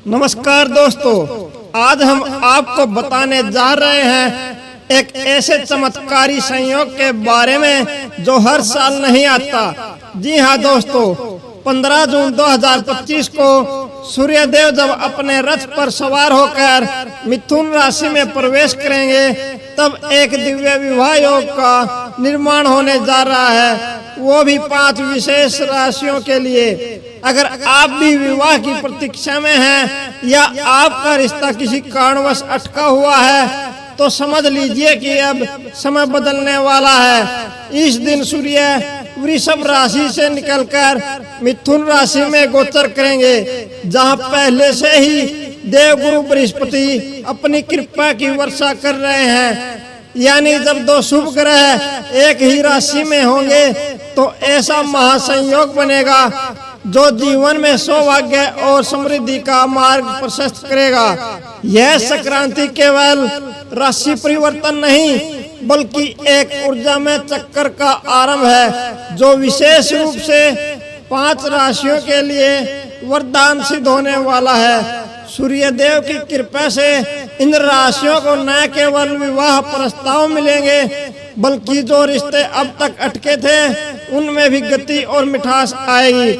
नमस्कार दोस्तों, आज हम आपको बताने जा रहे हैं एक ऐसे चमत्कारी संयोग के बारे में जो हर साल नहीं आता। जी हाँ दोस्तों, 15 जून 2025 को सूर्यदेव जब अपने रथ पर सवार होकर मिथुन राशि में प्रवेश करेंगे तब एक दिव्य विवाह योग का निर्माण होने जा रहा है, वो भी 5 विशेष राशियों के लिए। अगर आप भी विवाह की प्रतीक्षा में हैं या आपका रिश्ता किसी कारणवश अटका हुआ है तो समझ लीजिए कि अब समय बदलने वाला है। इस दिन सूर्य वृषभ राशि से निकलकर मिथुन राशि में गोचर करेंगे, जहां पहले से ही देवगुरु बृहस्पति अपनी कृपा की वर्षा कर रहे हैं। यानी जब 2 शुभ ग्रह एक ही राशि में होंगे तो ऐसा महासंयोग बनेगा जो जीवन में सौभाग्य और समृद्धि का मार्ग प्रशस्त करेगा। यह संक्रांति केवल राशि परिवर्तन नहीं बल्कि एक ऊर्जा में चक्कर का आरंभ है जो विशेष रूप से 5 राशियों के लिए वरदान सिद्ध होने वाला है। सूर्यदेव की कृपा से इन राशियों को न केवल विवाह प्रस्ताव मिलेंगे बल्कि जो रिश्ते अब तक अटके थे उनमें भी गति और मिठास आएगी।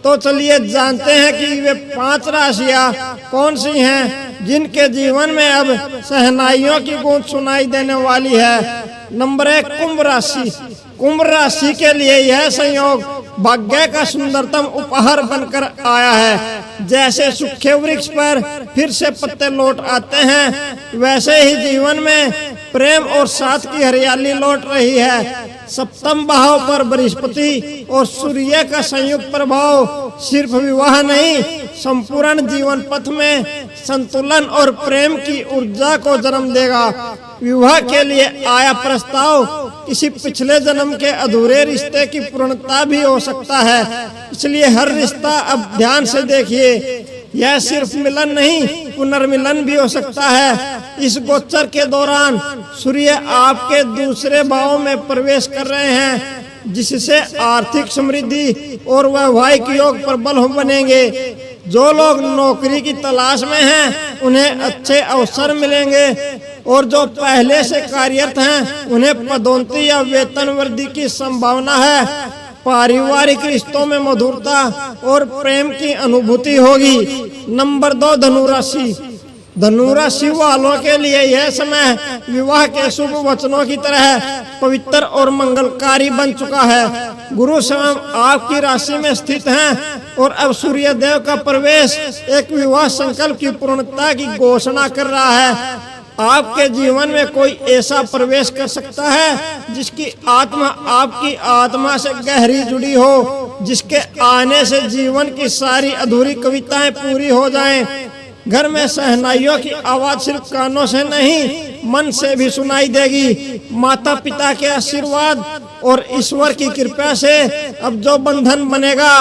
तो चलिए जानते हैं कि वे 5 राशियां कौन सी हैं जिनके जीवन में अब शहनाइयों की गूंज सुनाई देने वाली है। नंबर 1, कुंभ राशि। कुंभ राशि के लिए यह संयोग भाग्य का सुंदरतम उपहार बनकर आया है। जैसे सूखे वृक्ष पर फिर से पत्ते लौट आते हैं, वैसे ही जीवन में प्रेम और साथ की हरियाली लौट रही है। सप्तम भाव पर बृहस्पति और सूर्य का संयुक्त प्रभाव सिर्फ विवाह नहीं, संपूर्ण जीवन पथ में संतुलन और प्रेम की ऊर्जा को जन्म देगा। विवाह के लिए आया प्रस्ताव किसी पिछले जन्म के अधूरे रिश्ते की पूर्णता भी हो सकता है, इसलिए हर रिश्ता अब ध्यान से देखिए। यह सिर्फ मिलन नहीं, पुनर्मिलन भी हो सकता है। इस गोचर के दौरान सूर्य आपके दूसरे भाव में प्रवेश कर रहे हैं, जिससे आर्थिक समृद्धि और वैवाहिक योग प्रबल बनेंगे। जो लोग नौकरी की तलाश में हैं उन्हें अच्छे अवसर मिलेंगे और जो पहले से कार्यरत हैं उन्हें पदोन्नति या वेतन वृद्धि की संभावना है। पारिवारिक रिश्तों में मधुरता और प्रेम की अनुभूति होगी। नंबर 2, धनु राशि। धनु राशि वालों के लिए यह समय विवाह के शुभ वचनों की तरह पवित्र और मंगलकारी बन चुका है। गुरु स्वयं आपकी राशि में स्थित हैं और अब सूर्य देव का प्रवेश एक विवाह संकल्प की पूर्णता की घोषणा कर रहा है। आपके जीवन में कोई ऐसा प्रवेश कर सकता है जिसकी आत्मा आपकी आत्मा से गहरी जुड़ी हो, जिसके आने से जीवन की सारी अधूरी कविताएं पूरी हो जाएं। घर में शहनाइयों की आवाज सिर्फ कानों से नहीं मन से भी सुनाई देगी। माता पिता के आशीर्वाद और ईश्वर की कृपा से अब जो बंधन बनेगा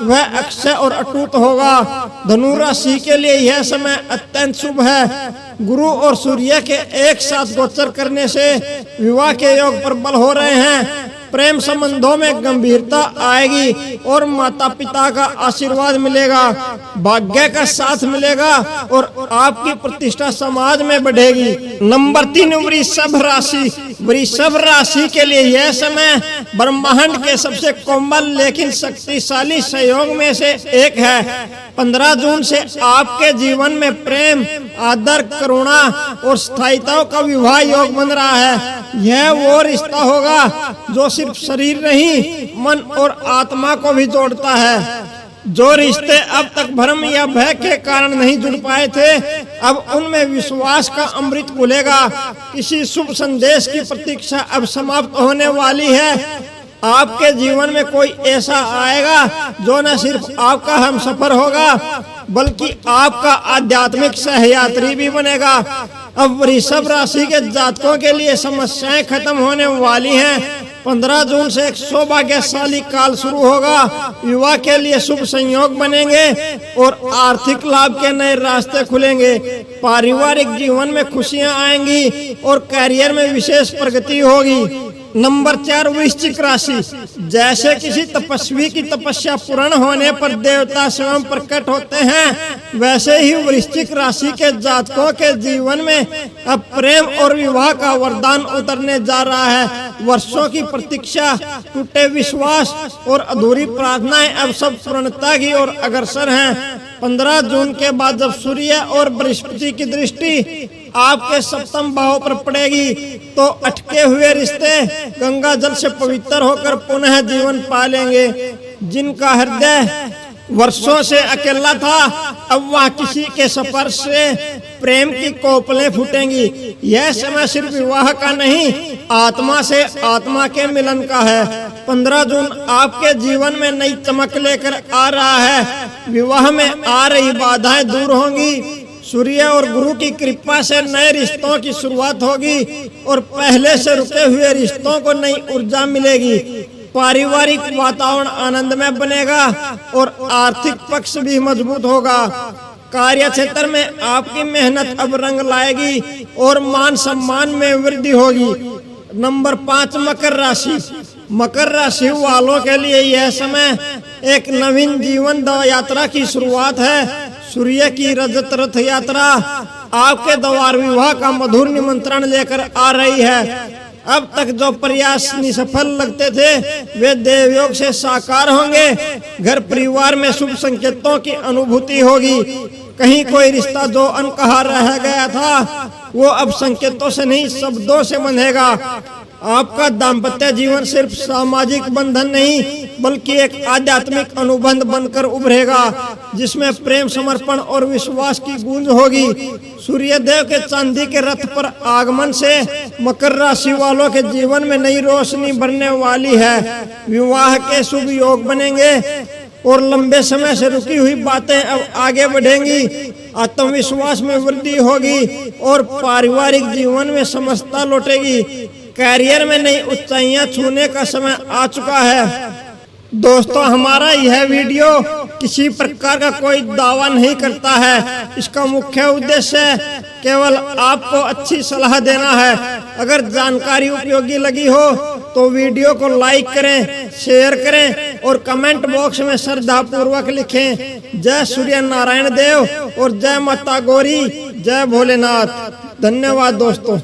वह अक्षय और अटूट होगा। धनु राशि के लिए यह समय अत्यंत शुभ है। गुरु और सूर्य के एक साथ गोचर करने से विवाह के योग प्रबल हो रहे हैं। प्रेम संबंधों में गंभीरता आएगी और माता पिता का आशीर्वाद मिलेगा, भाग्य का साथ मिलेगा और आपकी प्रतिष्ठा समाज में बढ़ेगी। नंबर 3, वृषभ राशि। वृषभ राशि के लिए यह समय ब्रह्मांड के सबसे कोमल लेकिन शक्तिशाली संयोग में से एक है। 15 जून से आपके जीवन में प्रेम, आदर, करुणा और स्थायिता का विवाह योग बन रहा है। यह वो रिश्ता होगा जो सिर्फ शरीर नहीं मन और आत्मा को भी जोड़ता है। जो रिश्ते अब तक भ्रम या भय के कारण नहीं जुड़ पाए थे अब उनमें विश्वास का अमृत घुलेगा। किसी शुभ संदेश की प्रतीक्षा अब समाप्त होने वाली है। आपके जीवन में कोई ऐसा आएगा जो न सिर्फ आपका हमसफर होगा बल्कि आपका आध्यात्मिक सहयात्री भी बनेगा। अब वृषभ राशि के जातकों के लिए समस्याएं खत्म होने वाली हैं। 15 जून से एक सौभाग्यशाली काल शुरू होगा। विवाह के लिए शुभ संयोग बनेंगे और आर्थिक लाभ के नए रास्ते खुलेंगे। पारिवारिक जीवन में खुशियां आएंगी और करियर में विशेष प्रगति होगी। नंबर 4 वृश्चिक राशि। जैसे किसी तपस्वी की तपस्या पूर्ण होने पर देवता स्वयं प्रकट होते हैं, वैसे ही वृश्चिक राशि के जातकों के जीवन में अब प्रेम और विवाह का वरदान उतरने जा रहा है। वर्षों की प्रतीक्षा, टूटे विश्वास और अधूरी प्रार्थनाएं अब सब पूर्णता की ओर अग्रसर हैं। 15 जून के बाद जब सूर्य और बृहस्पति की दृष्टि आपके सप्तम भाव पर पड़ेगी तो अटके हुए रिश्ते गंगा जल से पवित्र होकर पुनः जीवन पालेंगे। जिनका हृदय वर्षों से अकेला था, अब वह किसी के स्पर्श से प्रेम की कोपलें फूटेंगी। यह समय सिर्फ विवाह का नहीं, आत्मा से आत्मा के मिलन का है। 15 जून आपके जीवन में नई चमक लेकर आ रहा है। विवाह में आ रही बाधाएं दूर होंगी। सूर्य और गुरु की कृपा से नए रिश्तों की शुरुआत होगी और पहले से रुके हुए रिश्तों को नई ऊर्जा मिलेगी। पारिवारिक वातावरण आनंदमय बनेगा और आर्थिक पक्ष भी मजबूत होगा। कार्य क्षेत्र में आपकी मेहनत अब रंग लाएगी और मान सम्मान में वृद्धि होगी। नंबर 5 मकर राशि। मकर राशि वालों के लिए यह समय एक नवीन जीवन यात्रा की शुरुआत है। सूर्य की रजत रथ यात्रा आपके द्वार विवाह का मधुर निमंत्रण लेकर आ रही है। अब तक जो प्रयास निसफल लगते थे वे देवयोग से साकार होंगे। घर परिवार में शुभ संकेतों की अनुभूति होगी। कहीं कोई रिश्ता जो अनकहा रह गया था वो अब संकेतों से नहीं शब्दों से बंधेगा। आपका दाम्पत्य जीवन सिर्फ सामाजिक बंधन नहीं बल्कि एक आध्यात्मिक अनुबंध बनकर उभरेगा, जिसमें प्रेम, समर्पण और विश्वास की गूंज होगी। सूर्य देव के चांदी के रथ पर आगमन से मकर राशि वालों के जीवन में नई रोशनी भरने वाली है। विवाह के शुभ योग बनेंगे और लंबे समय से रुकी हुई बातें अब आगे बढ़ेंगी। आत्मविश्वास में वृद्धि होगी और पारिवारिक जीवन में समझता लौटेगी। कैरियर में नई ऊंचाइयां छूने का समय आ चुका है। दोस्तों, हमारा यह वीडियो किसी प्रकार का कोई दावा नहीं करता है। इसका मुख्य उद्देश्य केवल आपको अच्छी सलाह देना है। अगर जानकारी उपयोगी लगी हो तो वीडियो को लाइक करें, शेयर करें और कमेंट बॉक्स में श्रद्धा पूर्वक लिखें। जय सूर्य नारायण देव और जय माता गौरी, जय भोलेनाथ। धन्यवाद दोस्तों।